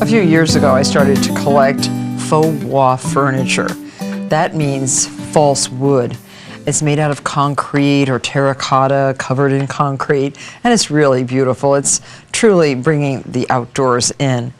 A few years ago, I started to collect faux bois furniture. That means false wood. It's made out of concrete or terracotta, covered in concrete, and it's really beautiful. It's truly bringing the outdoors in.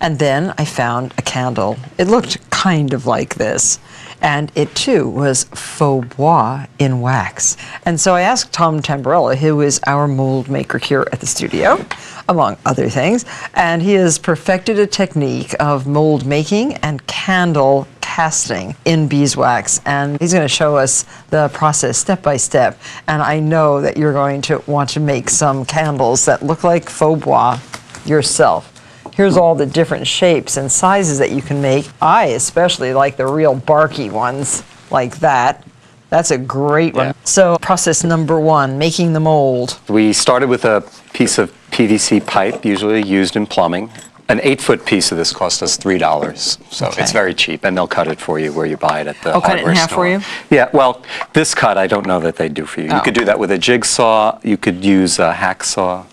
And then I found a candle. It looked kind of like this, and it too was faux bois in wax. And so I asked Tom Tamburella, who is our mold maker here at the studio, among other things, and he has perfected a technique of mold making and candle casting in beeswax, and he's going to show us the process step by step. And I know that you're going to want to make some candles that look like faux bois yourself. Here's all the different shapes and sizes that you can make. I especially like the real barky ones like that. That's a great one. So process number one, making the mold. We started with a piece of PVC pipe, usually used in plumbing. An 8-foot piece of this cost us $3, so it's very cheap, and they'll cut it for you where you buy it at the hardware store. Cut it in half for you? Yeah, well, this cut I don't know that they do for you. You could do that with a jigsaw, you could use a hacksaw,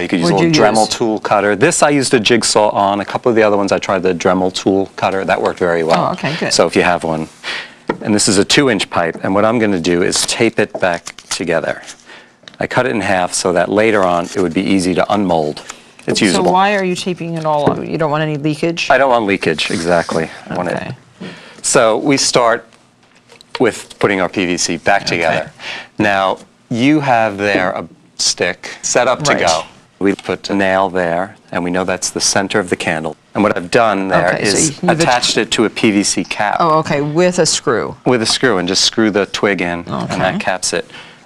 you could use a little Dremel tool cutter. This I used a jigsaw on. A couple of the other ones I tried the Dremel tool cutter. That worked very well. Oh, okay, good. So if you have one. And this is a 2-inch pipe, and what I'm going to do is tape it back together. I cut it in half so that later on it would be easy to unmold. It's usable. So why are you taping it all up? You don't want any leakage? I don't want leakage, exactly. I want it. So we start with putting our PVC back together. Now, you have there a stick set up to go. We put a nail there, and we know that's the center of the candle. And what I've done there is attached it to a PVC cap. Oh, okay, with a screw. With a screw, and just screw the twig in, and that caps it.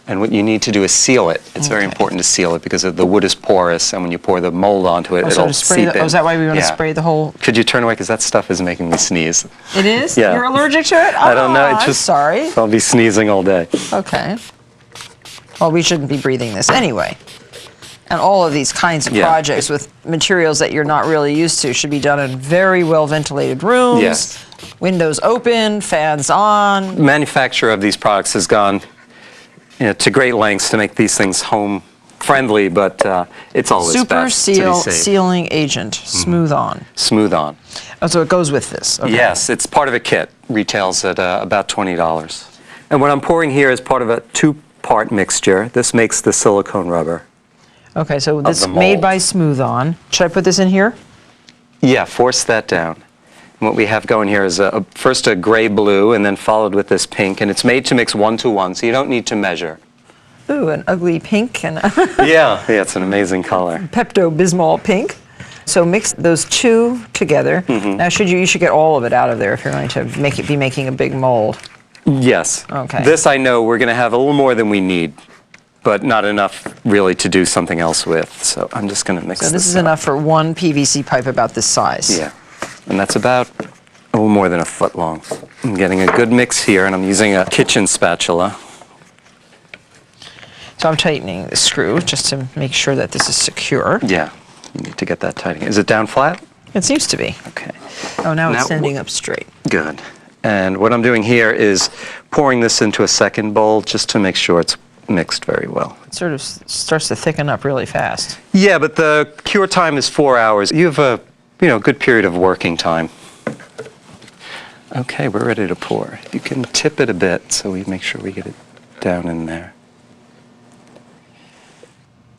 And what you need to do is seal it. It's very important to seal it because the wood is porous, and when you pour the mold onto it, it'll seep in. Oh, is that why we want to spray the whole? Could you turn away, because that stuff is making me sneeze. It is? Yeah. You're allergic to it? I don't know. It's I'm just, sorry. I'll be sneezing all day. Okay. Well, we shouldn't be breathing this anyway. And all of these kinds of projects with materials that you're not really used to should be done in very well ventilated rooms. Yes. Windows open, fans on. Manufacturer of these products has gone to great lengths to make these things home friendly, but it's always best to be safe. Sealing agent, Smooth On. Smooth On. Oh, so it goes with this. Okay. Yes, it's part of a kit. Retails at about $20. And what I'm pouring here is part of a 2-part mixture. This makes the silicone rubber. Okay, so this is made by Smooth On. Should I put this in here? Yeah, force that down. And what we have going here is first a gray blue, and then followed with this pink, and it's made to mix 1-to-1, so you don't need to measure. Ooh, an ugly pink and yeah, it's an amazing color. Pepto-Bismol pink. So mix those two together. Now, you should get all of it out of there if you're going to be making a big mold. Yes. Okay. This I know we're going to have a little more than we need, but not enough really to do something else with. So I'm just going to mix this. So this is enough for one PVC pipe about this size. Yeah. And that's about a little more than a foot long. I'm getting a good mix here, and I'm using a kitchen spatula. So I'm tightening the screw just to make sure that this is secure. Yeah, you need to get that tight. Is it down flat? It seems to be. Okay. Oh, now it's standing up straight. Good. And what I'm doing here is pouring this into a second bowl just to make sure it's mixed very well. It sort of starts to thicken up really fast. Yeah, but the cure time is 4 hours. You have a good period of working time. Okay, we're ready to pour. You can tip it a bit so we make sure we get it down in there.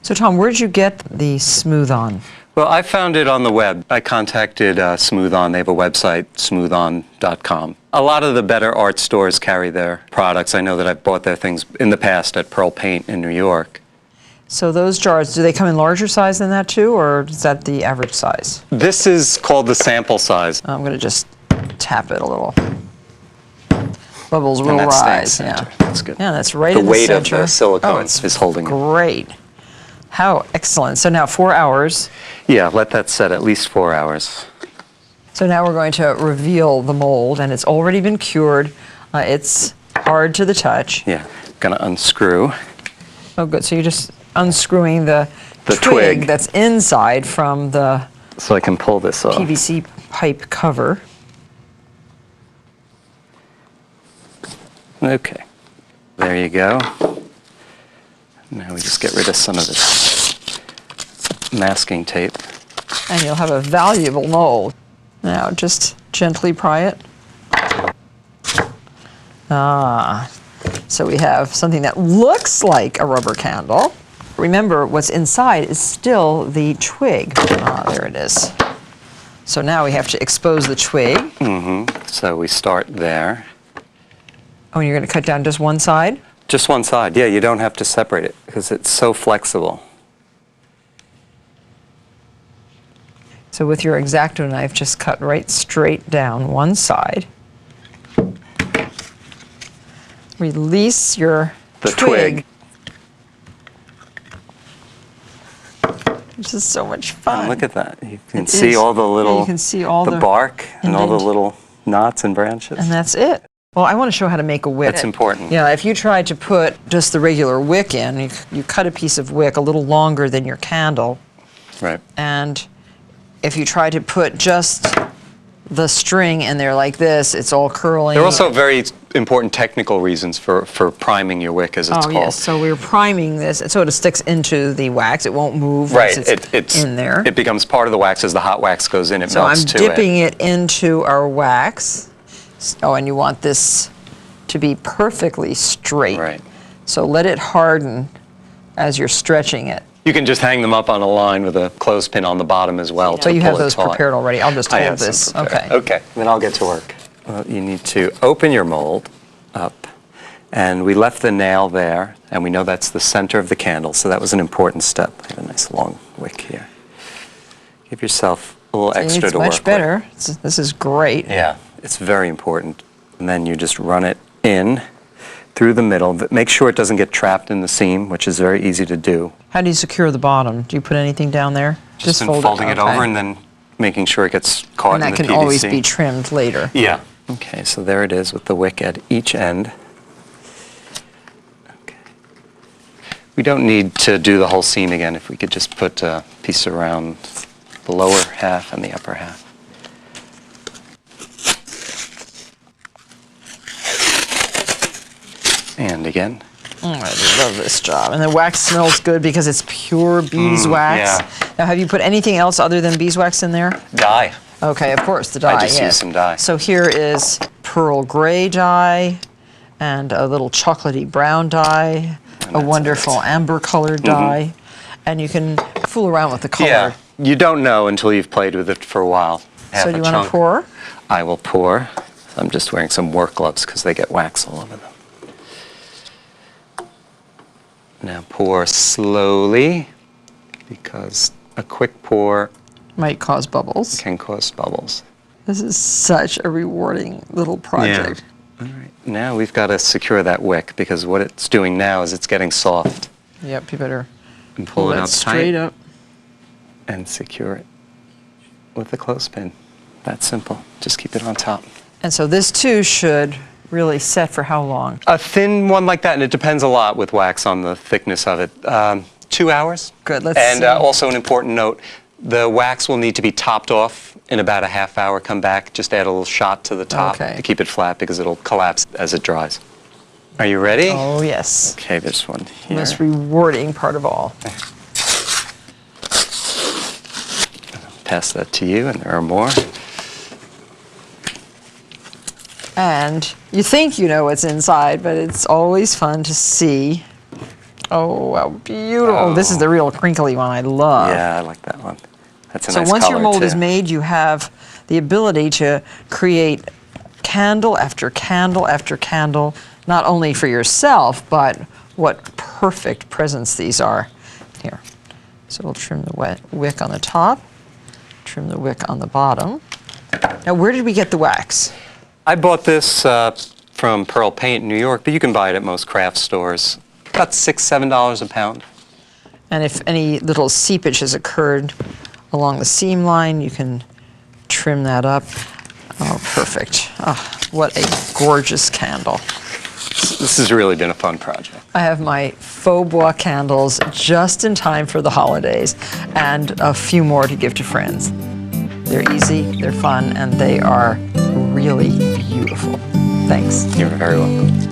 So Tom, where did you get the Smooth On? Well, I found it on the web. I contacted Smooth On. They have a website, smoothon.com. A lot of the better art stores carry their products. I know that I've bought their things in the past at Pearl Paint in New York. So those jars, do they come in larger size than that too, or is that the average size? This is called the sample size. I'm going to just tap it a little. Bubbles will and that's rise. Center. That's good. Yeah, that's right in the center. The weight of the silicone is holding it. Great. How excellent. So now 4 hours. Yeah, let that set at least 4 hours. So now we're going to reveal the mold, and it's already been cured. It's hard to the touch. Yeah, gonna unscrew. Oh, good. So you're just unscrewing the twig that's inside from the so I can pull this off. PVC pipe cover. Okay, there you go. Now we just get rid of some of this masking tape. and you'll have a valuable mold. Now just gently pry it. Ah, so we have something that looks like a rubber candle. Remember, what's inside is still the twig. Ah, there it is. So now we have to expose the twig. So we start there. Oh, and you're going to cut down just one side? Just one side. Yeah, you don't have to separate it because it's so flexible. So with your X-Acto knife, just cut right straight down one side. Release your twig. This is so much fun. And look at that. You can see all the little, you can see all the bark and all the little knots and branches. And that's it. Well, I want to show how to make a wick. That's important. Yeah, if you tried to put just the regular wick in, you cut a piece of wick a little longer than your candle. Right. And if you try to put just the string in there like this, it's all curling. There are also very important technical reasons for priming your wick, as it's called. Yes, so we're priming this, so it sticks into the wax. It won't move once it's in there. It becomes part of the wax as the hot wax goes in. It so melts I'm to dipping it into our wax. Oh, and you want this to be perfectly straight. Right. So let it harden as you're stretching it. You can just hang them up on a line with a clothespin on the bottom as well. So you have those prepared already. I'll just hold this. Okay. Okay, then I'll get to work. Well, you need to open your mold up, and we left the nail there, and we know that's the center of the candle, so that was an important step. I have a nice long wick here. Give yourself a little extra to work with. It's much better. This is great. Yeah, it's very important. And then you just run it in through the middle. Make sure it doesn't get trapped in the seam, which is very easy to do. How do you secure the bottom? Do you put anything down there? Just folding it over and then making sure it gets caught in the PVC. And that can always be trimmed later. Yeah. Okay, so there it is with the wick at each end. Okay. We don't need to do the whole seam again if we could just put a piece around the lower half and the upper half. And again. I love this job. And the wax smells good because it's pure beeswax. Yeah. Now, have you put anything else other than beeswax in there? Dye. Okay, of course, the dye. I just used some dye. So here is pearl gray dye and a little chocolatey brown dye, a wonderful amber colored dye, and you can fool around with the color. Yeah, you don't know until you've played with it for a while. So do you want to pour? I will pour. I'm just wearing some work gloves because they get wax all over them. Now pour slowly, because a quick pour might cause bubbles. Can cause bubbles. This is such a rewarding little project. Yeah. All right. Now we've got to secure that wick, because what it's doing now is it's getting soft. Yep, you better and pull it out straight up and secure it with the clothespin. That's simple. Just keep it on top. And so this too should really set for how long? A thin one like that, and it depends a lot with wax on the thickness of it. 2 hours. Good, let's see. And also an important note, the wax will need to be topped off in about a half hour. Come back, just add a little shot to the top to keep it flat, because it'll collapse as it dries. Are you ready? Oh, yes. Okay, this one here. Most rewarding part of all. Pass that to you, and there are more. And you think you know what's inside, but it's always fun to see. Oh, how beautiful. Oh, this is the real crinkly one I love. Yeah, I like that one. That's a nice So once your color, mold too. is made, you have the ability to create candle after candle after candle, not only for yourself, but what perfect presents these are. Here. So we'll trim the wick on the top, trim the wick on the bottom. Now, where did we get the wax? I bought this from Pearl Paint in New York, but you can buy it at most craft stores. About $6, $7 a pound. And if any little seepage has occurred along the seam line, you can trim that up. Oh, perfect. Oh, what a gorgeous candle. This has really been a fun project. I have my faux bois candles just in time for the holidays, and a few more to give to friends. They're easy, they're fun, and they are really beautiful. Thanks. You're very welcome.